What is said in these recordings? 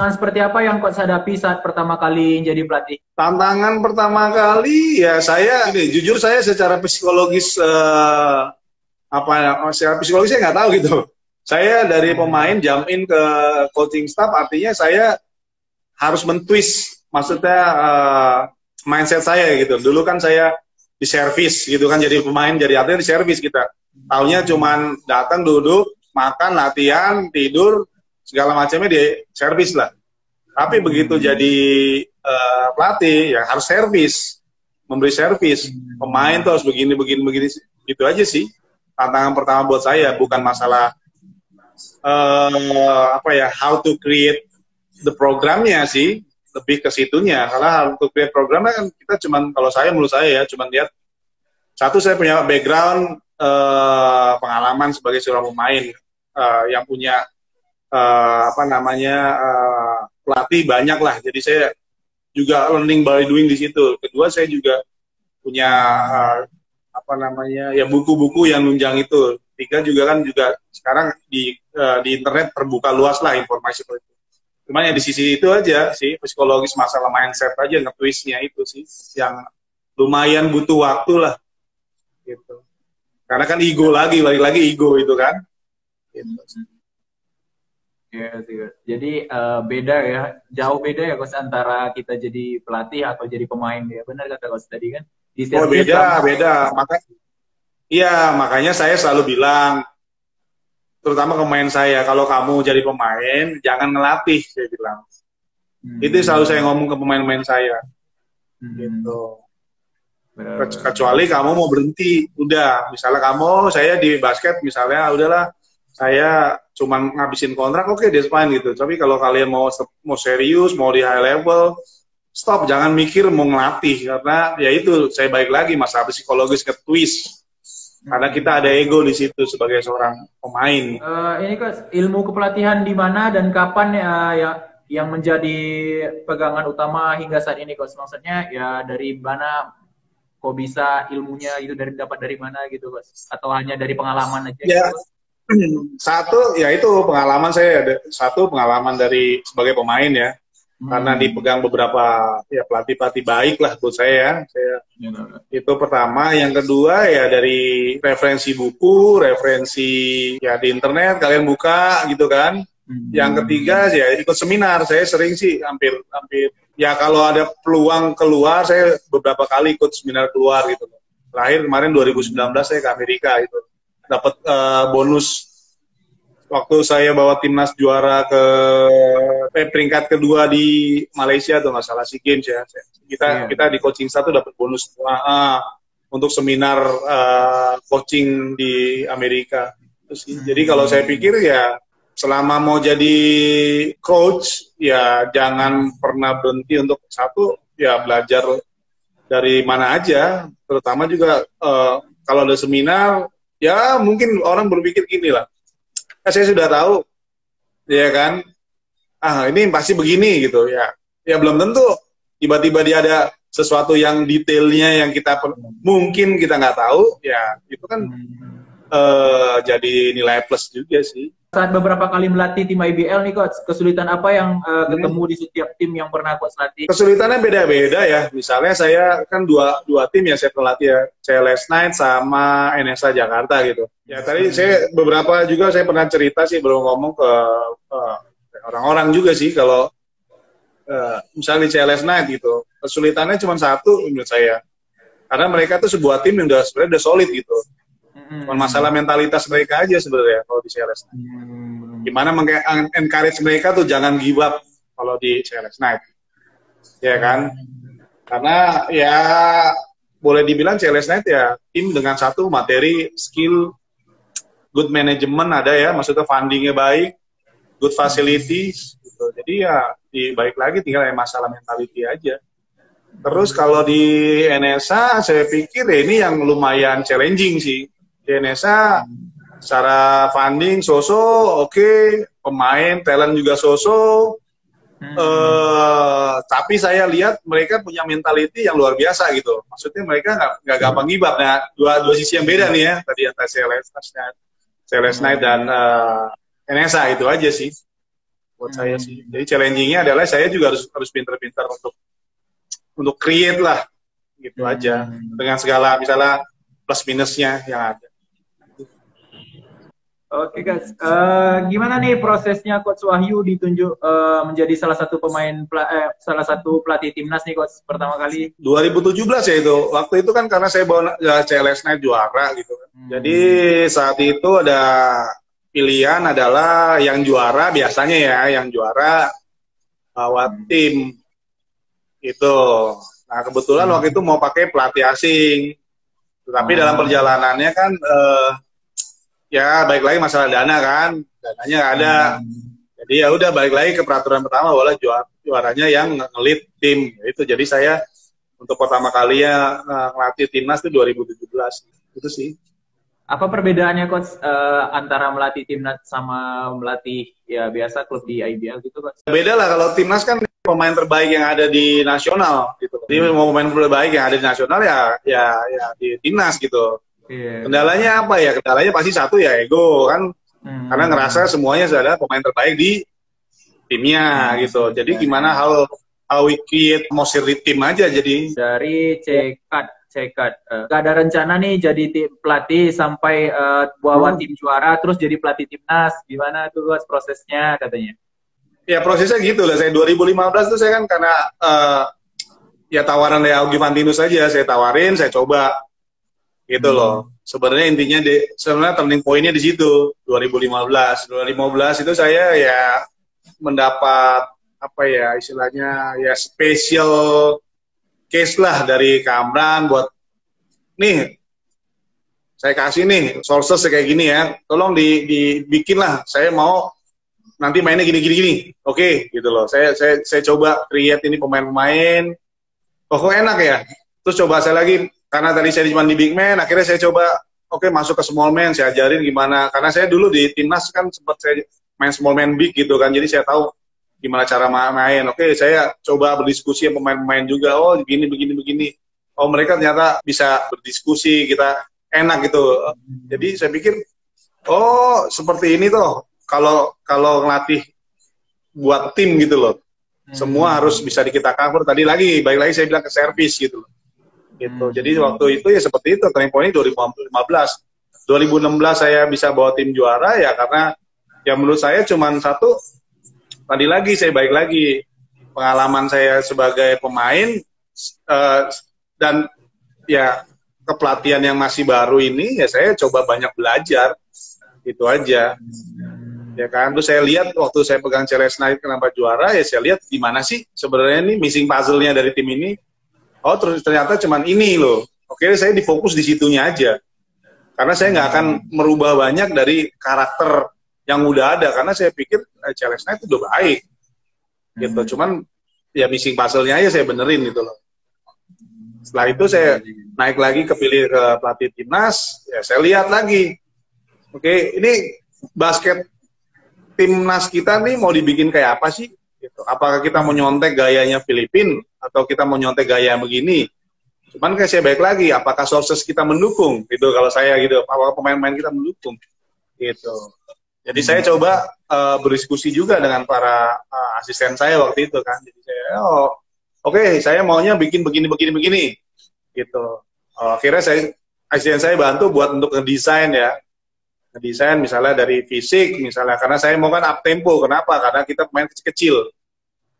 tantangan seperti apa yang Coach hadapi saat pertama kali jadi pelatih? Tantangan pertama kali ya saya ini jujur saya secara psikologis apa ya, secara psikologis saya nggak tahu gitu. Saya dari pemain jump in ke coaching staff artinya saya harus mentwist maksudnya mindset saya gitu. Dulu kan saya di servis gitu kan jadi pemain jadi atlet di servis kita. Taunya cuman datang duduk makan latihan tidur segala macamnya di servis lah. Tapi begitu jadi pelatih ya harus servis, memberi servis. Pemain tuh harus begini begini begini gitu aja sih. Tantangan pertama buat saya bukan masalah apa ya how to create the programnya sih, lebih ke situnya. Karena how to create programnya kan kita cuman kalau saya menurut saya ya cuman lihat satu saya punya background pengalaman sebagai seorang pemain yang punya apa namanya pelatih banyak lah. Jadi saya juga learning by doing di situ. Kedua saya juga punya apa namanya ya buku-buku yang nunjang itu. Tiga juga kan juga sekarang di internet terbuka luas lah informasi seperti itu. Cuman ya di sisi itu aja sih psikologis masalah mindset aja nge-twistnya itu sih yang lumayan butuh waktu lah gitu. Karena kan ego lagi, balik lagi ego itu kan. Gitu. Ya, jadi beda ya, jauh beda ya Coach antara kita jadi pelatih atau jadi pemain ya. Benar kata Coach tadi kan. Di Oh beda, beda. Iya, makanya saya selalu bilang, terutama ke pemain saya, kalau kamu jadi pemain, jangan ngelatih, saya bilang. Itu selalu saya ngomong ke pemain-pemain saya. Gitu. Kecuali kamu mau berhenti, udah. Misalnya kamu, saya di basket, misalnya, udahlah, saya cuma ngabisin kontrak, oke, that's fine gitu. Tapi kalau kalian mau serius, mau di high level, stop, jangan mikir mau ngelatih. Karena ya itu, saya balik lagi, masalah psikologis ke-twist. Karena kita ada ego di situ sebagai seorang pemain. Ini Coach, ilmu kepelatihan di mana dan kapan ya yang menjadi pegangan utama hingga saat ini Coach? Maksudnya ya dari mana kok bisa ilmunya itu dapat dari mana gitu Coach? Atau hanya dari pengalaman aja? Ya, gitu? Satu ya itu pengalaman saya ada satu pengalaman dari sebagai pemain ya. Karena dipegang beberapa ya pelatih-pelatih baik lah buat saya. Itu pertama. Yang kedua ya dari referensi buku, referensi ya di internet kalian buka gitu kan. Yang ketiga ya ikut seminar. Saya sering sih hampir ya kalau ada peluang keluar saya beberapa kali ikut seminar keluar gitu. Lahir kemarin 2019 saya ke Amerika itu dapat bonus. Waktu saya bawa timnas juara ke peringkat kedua di Malaysia tuh nggak salah SEA Games ya. Kita di coaching satu dapat bonus untuk seminar coaching di Amerika. Jadi kalau saya pikir ya selama mau jadi coach ya jangan pernah berhenti untuk satu ya belajar dari mana aja. Terutama juga kalau ada seminar ya mungkin orang berpikir gini lah. Saya sudah tahu, ya kan, ini pasti begini gitu ya. Ya belum tentu tiba-tiba dia ada sesuatu yang detailnya yang kita mungkin kita nggak tahu, ya itu kan jadi nilai plus juga sih. Saat beberapa kali melatih tim IBL nih Coach, kesulitan apa yang ketemu di setiap tim yang pernah Coach latih? Kesulitannya beda-beda ya. Misalnya saya kan dua tim ya saya pelatih ya, CLS Knights sama NSA Jakarta gitu. Ya tadi saya beberapa juga saya pernah cerita sih belum ngomong ke orang-orang juga sih kalau misalnya di CLS Knights gitu. Kesulitannya cuma satu menurut saya. Karena mereka tuh sebuah tim yang sebenarnya udah solid gitu. Cuma masalah mentalitas mereka aja sebenarnya kalau di CLS Knight. Gimana encourage mereka tuh jangan give up kalau di CLS Knight. Ya kan? Karena ya boleh dibilang CLS Knight ya tim dengan satu materi, skill, good management ada ya, maksudnya fundingnya baik, good facilities gitu. Jadi ya baik lagi tinggal masalah mentality aja. Terus kalau di NSA saya pikir ya ini yang lumayan challenging sih. Di NSA secara funding oke, pemain talent juga tapi saya lihat mereka punya mentality yang luar biasa gitu. Maksudnya mereka nggak gampang gibap. Nah, dua sisi yang beda nih ya tadi antara CLS Knight dan NSA itu aja sih. buat saya sih. Jadi challenging-nya adalah saya juga harus pintar-pintar untuk create lah, gitu aja. Dengan segala misalnya plus minusnya yang ada. Oke guys, gimana nih prosesnya Coach Wahyu ditunjuk menjadi salah satu salah satu pelatih timnas nih Coach pertama kali? 2017 ya itu. Waktu itu kan karena saya bawa CLS Knight juara gitu kan. Jadi saat itu ada pilihan adalah yang juara biasanya ya, yang juara bawa tim itu. Nah kebetulan waktu itu mau pakai pelatih asing, tetapi dalam perjalanannya kan ya balik lagi masalah dana kan, dananya nggak ada. Jadi ya udah balik lagi ke peraturan pertama, boleh juaranya yang ngelit tim. Itu jadi saya untuk pertama kali ya ngelatih timnas itu 2017. Itu sih. Apa perbedaannya Coach antara melatih timnas sama melatih ya biasa klub di IBL gitu Coach? Beda lah, kalau timnas kan pemain terbaik yang ada di nasional gitu. Jadi mau pemain terbaik yang ada di nasional ya di timnas gitu. Kendalanya apa ya? Kendalanya pasti satu ya ego kan, karena ngerasa semuanya adalah pemain terbaik di timnya gitu. Jadi gimana how we create atmosphere di tim aja. Jadi dari cekat gak ada rencana nih jadi pelatih sampai bawa tim juara terus jadi pelatih timnas, gimana tuh Coach prosesnya katanya? Ya prosesnya gitu lah. Saya 2015 tuh saya kan karena ya tawaran dari Augie Fantinus saja, saya tawarin, saya coba. Gitu loh. Sebenarnya intinya sebenarnya turning point-nya di situ 2015 itu saya ya mendapat apa ya istilahnya ya special case lah dari Kamran buat nih saya kasih nih sources kayak gini ya, tolong dibikin lah, saya mau nanti mainnya gini. Oke, gitu loh. Saya coba create ini pemain-pemain. Kok enak ya. Terus coba saya lagi, karena tadi saya cuma di big man, akhirnya saya coba, masuk ke small man, saya ajarin gimana. Karena saya dulu di timnas kan sempat saya main small man big gitu kan, jadi saya tahu gimana cara main. Saya coba berdiskusi sama pemain-pemain juga, oh begini. Oh mereka ternyata bisa berdiskusi, kita enak gitu. Jadi saya pikir, oh seperti ini tuh, kalau ngelatih buat tim gitu loh. Semua harus bisa kita cover. Balik lagi saya bilang ke service gitu loh. Gitu. Jadi waktu itu ya seperti itu, turning point 2015. 2016 saya bisa bawa tim juara ya karena ya menurut saya cuman satu, saya balik lagi pengalaman saya sebagai pemain dan ya kepelatihan yang masih baru ini ya saya coba banyak belajar, gitu aja. Ya kan, terus saya lihat waktu saya pegang CLS Knight kenapa juara ya saya lihat gimana sih sebenarnya ini missing puzzle-nya dari tim ini. Oh ternyata cuman ini loh. Saya difokus di situnya aja. Karena saya nggak akan merubah banyak dari karakter yang udah ada. Karena saya pikir CLS Knight itu udah baik. Gitu. Cuman ya missing puzzle-nya aja saya benerin gitu loh. Setelah itu saya naik lagi kepilih ke pelatih timnas. Ya saya lihat lagi. Ini basket timnas kita nih mau dibikin kayak apa sih? Gitu. Apakah kita mau nyontek gayanya Filipina atau kita mau nyontek gaya begini? Cuman kayak saya balik lagi, apakah sources kita mendukung? Gitu kalau saya gitu, apakah pemain-pemain kita mendukung? Gitu. Jadi saya coba berdiskusi juga dengan para asisten saya waktu itu kan. Jadi saya, saya maunya bikin begini. Gitu. Akhirnya asisten saya bantu buat untuk ngedesain ya. Ngedesain misalnya dari fisik misalnya, karena saya mau kan up tempo. Kenapa? Karena kita pemain kecil-kecil.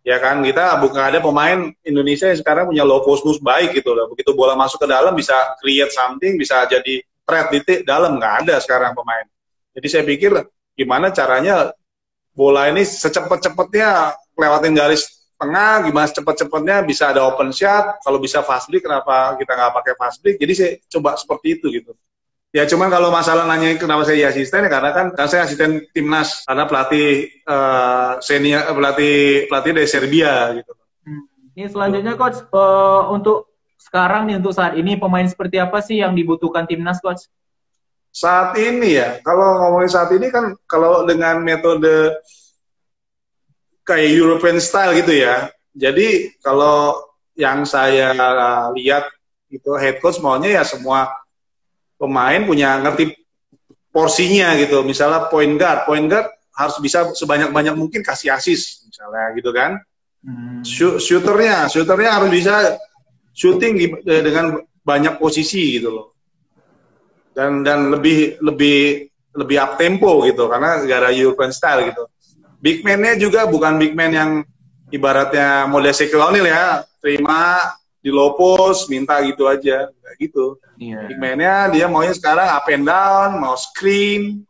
Ya kan, kita bukan ada pemain Indonesia yang sekarang punya low post move baik gitu loh. Begitu bola masuk ke dalam bisa create something, bisa jadi threat di dalam, nggak ada sekarang pemain. Jadi saya pikir gimana caranya bola ini secepat-cepatnya lewatin garis tengah, gimana cepet-cepetnya bisa ada open shot, kalau bisa fast break kenapa kita nggak pakai fast break. Jadi saya coba seperti itu gitu. Ya cuman kalau masalah nanya kenapa saya asisten ya karena kan saya asisten timnas karena pelatih senior pelatih dari Serbia gitu. Ini selanjutnya Coach untuk sekarang nih untuk saat ini pemain seperti apa sih yang dibutuhkan timnas Coach? Saat ini ya kalau ngomongin saat ini kan kalau dengan metode kayak European style gitu ya. Jadi kalau yang saya lihat itu head coach maunya ya semua pemain punya ngerti porsinya gitu. Misalnya point guard harus bisa sebanyak-banyak mungkin kasih assist misalnya gitu kan. Shooternya harus bisa shooting dengan banyak posisi gitu loh. Dan lebih up tempo gitu karena gara European style gitu. Big man-nya juga bukan big man yang ibaratnya model Shaquille O'Neal ya, terima dilopos minta gitu aja, kayak gitu. Yeah. Big man-nya dia maunya sekarang up and down, mau screen,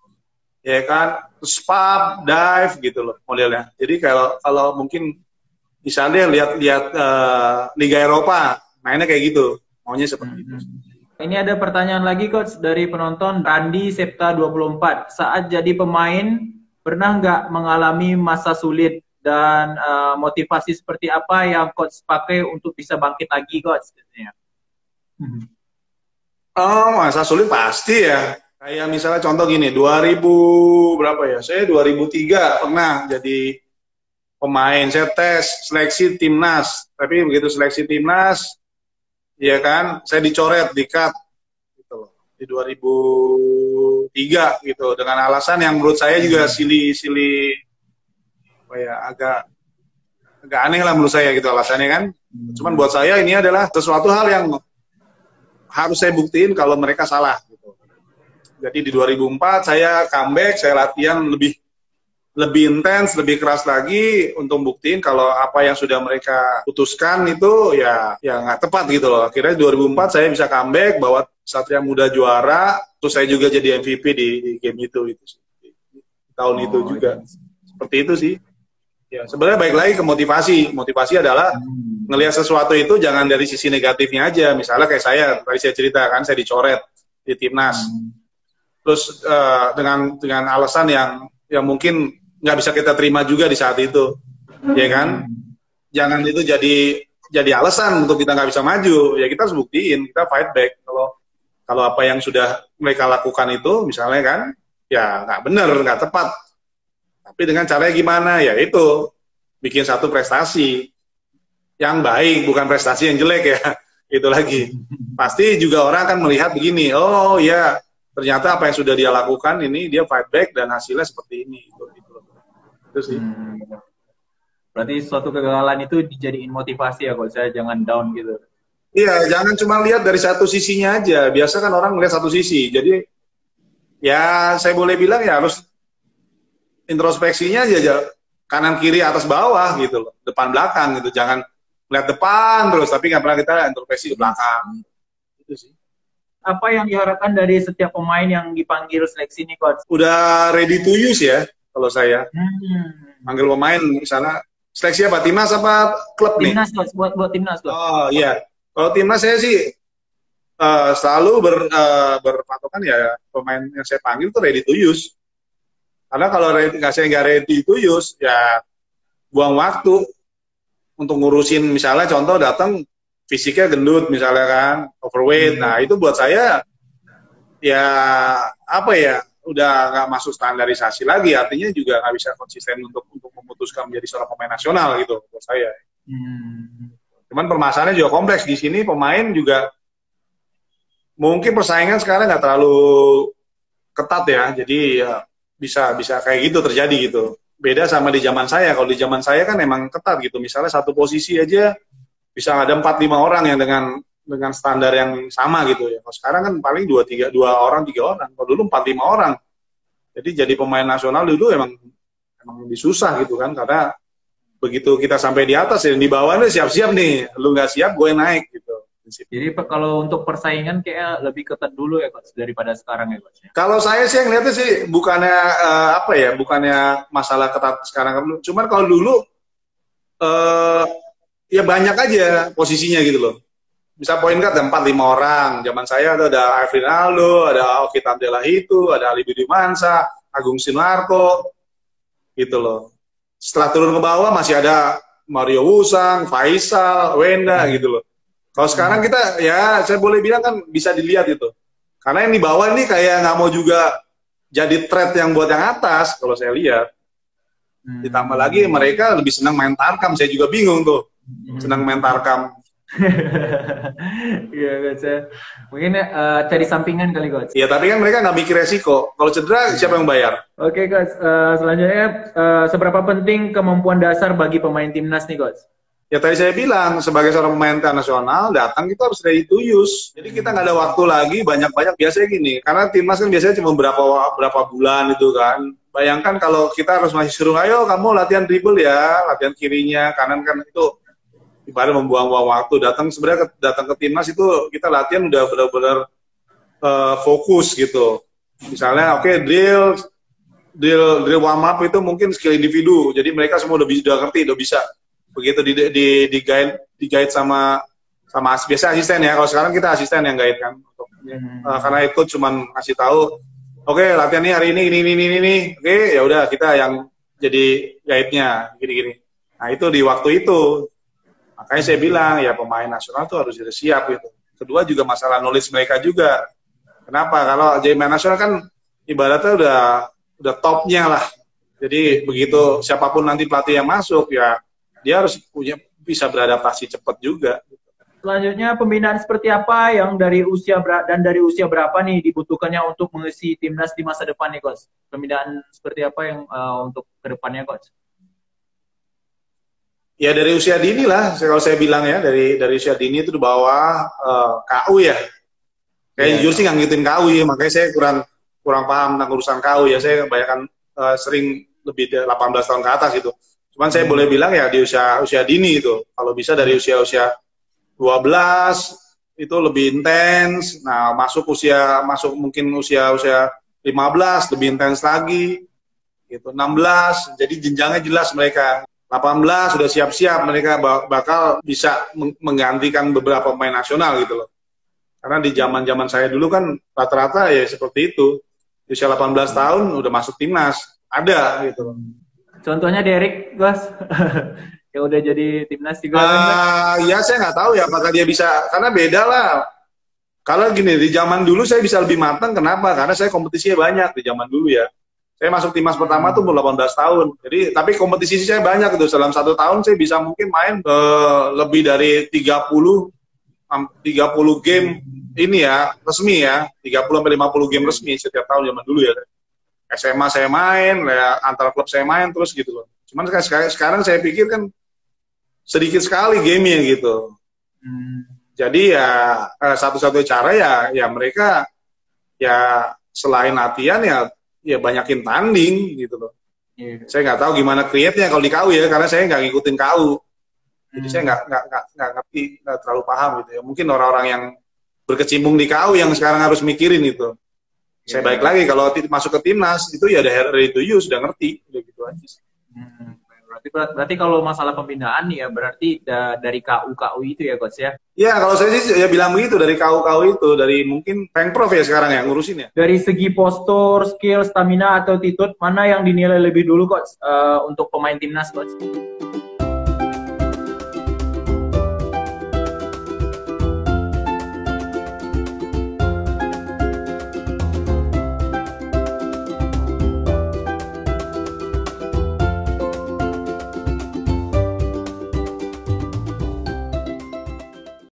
ya kan, spot, dive gitu loh modelnya. Jadi kalau mungkin misalnya lihat Liga Eropa mainnya kayak gitu, maunya seperti itu. Ini ada pertanyaan lagi Coach dari penonton Randi Septa 24. Saat jadi pemain, pernah nggak mengalami masa sulit dan motivasi seperti apa yang Coach pakai untuk bisa bangkit lagi Coach? Oh, masa sulit pasti ya. Kayak misalnya contoh gini, 2000 berapa ya? Saya 2003 pernah jadi pemain. Saya tes seleksi timnas. Tapi begitu seleksi timnas, ya kan, saya dicoret, di-cut gitu loh, di 2003 gitu, dengan alasan yang menurut saya juga silly apa ya, agak aneh lah menurut saya gitu alasannya kan. Cuman buat saya ini adalah sesuatu hal yang harus saya buktiin kalau mereka salah gitu. Jadi di 2004 saya comeback, saya latihan lebih intens, lebih keras lagi untuk buktiin kalau apa yang sudah mereka putuskan itu ya nggak tepat gitu loh. Akhirnya 2004 saya bisa comeback, bawa Satria Muda juara, terus saya juga jadi MVP di game itu tahun itu juga. Seperti itu sih. Ya sebenarnya baik lagi ke motivasi. Motivasi adalah ngelihat sesuatu itu jangan dari sisi negatifnya aja. Misalnya kayak tadi saya cerita kan, saya dicoret di timnas. Terus dengan alasan yang mungkin nggak bisa kita terima juga di saat itu, ya kan? Jangan itu jadi alasan untuk kita nggak bisa maju. Ya kita harus buktiin, kita fight back. Kalau apa yang sudah mereka lakukan itu, misalnya kan, ya nggak benar, nggak tepat. Tapi dengan caranya gimana? Ya itu bikin satu prestasi yang baik, bukan prestasi yang jelek ya. Itu lagi. Pasti juga orang akan melihat begini. Oh ya, ternyata apa yang sudah dia lakukan ini dia fight back dan hasilnya seperti ini. Itu sih. Berarti suatu kegagalan itu dijadiin motivasi ya, kalau saya jangan down gitu. Iya, jangan cuma lihat dari satu sisinya aja. Biasa kan orang melihat satu sisi. Jadi ya saya boleh bilang ya harus introspeksinya aja, kanan kiri atas bawah gitu loh, depan belakang gitu. Jangan lihat depan terus tapi nggak pernah kita introspeksi ke belakang. Itu sih. Apa yang diharapkan dari setiap pemain yang dipanggil seleksi ini, Coach? Udah ready to use ya. Kalau saya manggil pemain misalnya seleksi apa, timnas apa klub nih? Timnas, buat timnas. Oh iya, kalau timnas saya sih selalu berpatokan ya pemain yang saya panggil tuh ready to use. Karena kalau saya nggak ready to use ya buang waktu untuk ngurusin, misalnya contoh datang fisiknya gendut misalnya kan, overweight. Nah itu buat saya ya apa ya, udah nggak masuk standarisasi lagi, artinya juga nggak bisa konsisten untuk memutuskan menjadi seorang pemain nasional gitu buat saya. Cuman permasalahannya juga kompleks di sini, pemain juga mungkin persaingan sekarang nggak terlalu ketat ya, jadi ya bisa kayak gitu terjadi gitu. Beda sama di zaman saya. Kalau di zaman saya kan emang ketat gitu, misalnya satu posisi aja bisa ada 4-5 orang yang dengan standar yang sama gitu ya. Kalau sekarang kan paling 2 orang, 3 orang. Kalau dulu 4-5 orang. Jadi jadi pemain nasional dulu emang lebih susah gitu kan, karena begitu kita sampai di atas ya di bawahnya siap-siap nih. Lu nggak siap gue naik gitu. Jadi kalau untuk persaingan kayak lebih ketat dulu ya Coach daripada sekarang ya Coach. Kalau saya sih yang lihatnya sih bukannya bukannya masalah ketat sekarang. Cuman kalau dulu ya banyak aja posisinya gitu loh. Bisa point guard ada 4-5 orang. Zaman saya ada Alvin Aldo, ada Oki Tantela itu, ada Ali Budi Mansa, Agung Sinarko, gitu loh. Setelah turun ke bawah masih ada Mario Wusang, Faisal, Wenda gitu loh. Kalau sekarang kita ya saya boleh bilang kan bisa dilihat itu. Karena yang di bawah ini kayak nggak mau juga jadi threat yang buat yang atas kalau saya lihat. Ditambah lagi mereka lebih senang main tarkam, saya juga bingung tuh. Senang main tarkam. Iya coach ya. Mungkin cari sampingan kali coach. Ya tapi kan mereka nggak mikir resiko. Kalau cedera siapa yang bayar? Oke coach, selanjutnya seberapa penting kemampuan dasar bagi pemain timnas nih coach? Ya tadi saya bilang, sebagai seorang pemain internasional, datang kita harus ready to use. Jadi kita nggak ada waktu lagi, banyak-banyak. Biasanya gini, karena timnas kan biasanya cuma berapa bulan itu kan. Bayangkan kalau kita harus masih suruh, ayo kamu latihan dribble ya, latihan kirinya, kanan kan itu ibarat membuang-buang waktu. Sebenarnya datang ke timnas itu kita latihan udah benar-benar fokus gitu. Misalnya, oke, drill warm up itu mungkin skill individu. Jadi mereka semua udah ngerti, udah bisa. Begitu di guide sama biasa asisten ya. Kalau sekarang kita asisten yang guide kan. Karena itu cuman ngasih tahu, oke, latihan nih hari ini. Oke, ya udah kita yang jadi guide-nya gini-gini. Nah, itu di waktu itu. Makanya saya bilang ya pemain nasional tuh harus sudah siap gitu. Kedua juga masalah knowledge mereka juga. Kenapa? Kalau jadi pemain nasional kan ibaratnya udah topnya lah. Jadi begitu siapapun nanti pelatih yang masuk ya dia harus bisa beradaptasi cepat juga. Selanjutnya pembinaan seperti apa yang dari usia berapa nih dibutuhkannya untuk mengisi timnas di masa depan nih coach? Pembinaan seperti apa yang untuk kedepannya coach? Ya dari usia dini lah, kalau saya bilang ya dari usia dini itu di bawah KU ya. Kayak jujur sih nggak ngikutin KU ya, makanya saya kurang paham tentang urusan KU ya. Saya kebanyakan sering lebih dari 18 tahun ke atas gitu. Cuman saya boleh bilang ya di usia dini itu. Kalau bisa dari usia 12 itu lebih intens. Nah, masuk mungkin usia 15 lebih intens lagi. Gitu. 16 jadi jenjangnya jelas mereka. 18 sudah siap-siap mereka bakal bisa menggantikan beberapa pemain nasional gitu loh. Karena di zaman saya dulu kan rata-rata ya seperti itu. Usia 18 tahun udah masuk timnas. Ada gitu loh. Contohnya Derek, Bos. Yang udah jadi timnas juga. Ya saya nggak tahu ya apakah dia bisa, karena beda lah. Kalau gini, di zaman dulu saya bisa lebih matang, kenapa? Karena saya kompetisinya banyak di zaman dulu ya. Saya masuk timnas pertama tuh umur 18 tahun. Jadi, tapi kompetisi saya banyak gitu. Dalam 1 tahun saya bisa mungkin main lebih dari 30 game ini ya, resmi ya. 30-50 game resmi setiap tahun zaman dulu ya. SMA saya main, ya, antar klub saya main terus gitu loh. Cuman sekarang saya pikir kan sedikit sekali gamenya gitu. Jadi ya satu-satu cara ya mereka ya selain latihan ya banyakin tanding gitu loh. Saya nggak tahu gimana create-nya kalau di KU ya, karena saya nggak ngikutin KU. Jadi saya nggak ngerti, nggak terlalu paham gitu ya. Mungkin orang-orang yang berkecimpung di KU yang sekarang harus mikirin itu. Saya balik lagi kalau masuk ke timnas itu ya udah ready to use, udah ngerti, udah gitu aja. Berarti kalau masalah pembinaan ya berarti dari KU itu ya coach ya? Ya kalau saya sih ya bilang begitu, dari KU itu, dari mungkin Pengprov ya sekarang ya ngurusin ya. Dari segi postur, skill, stamina atau attitude mana yang dinilai lebih dulu coach untuk pemain timnas coach?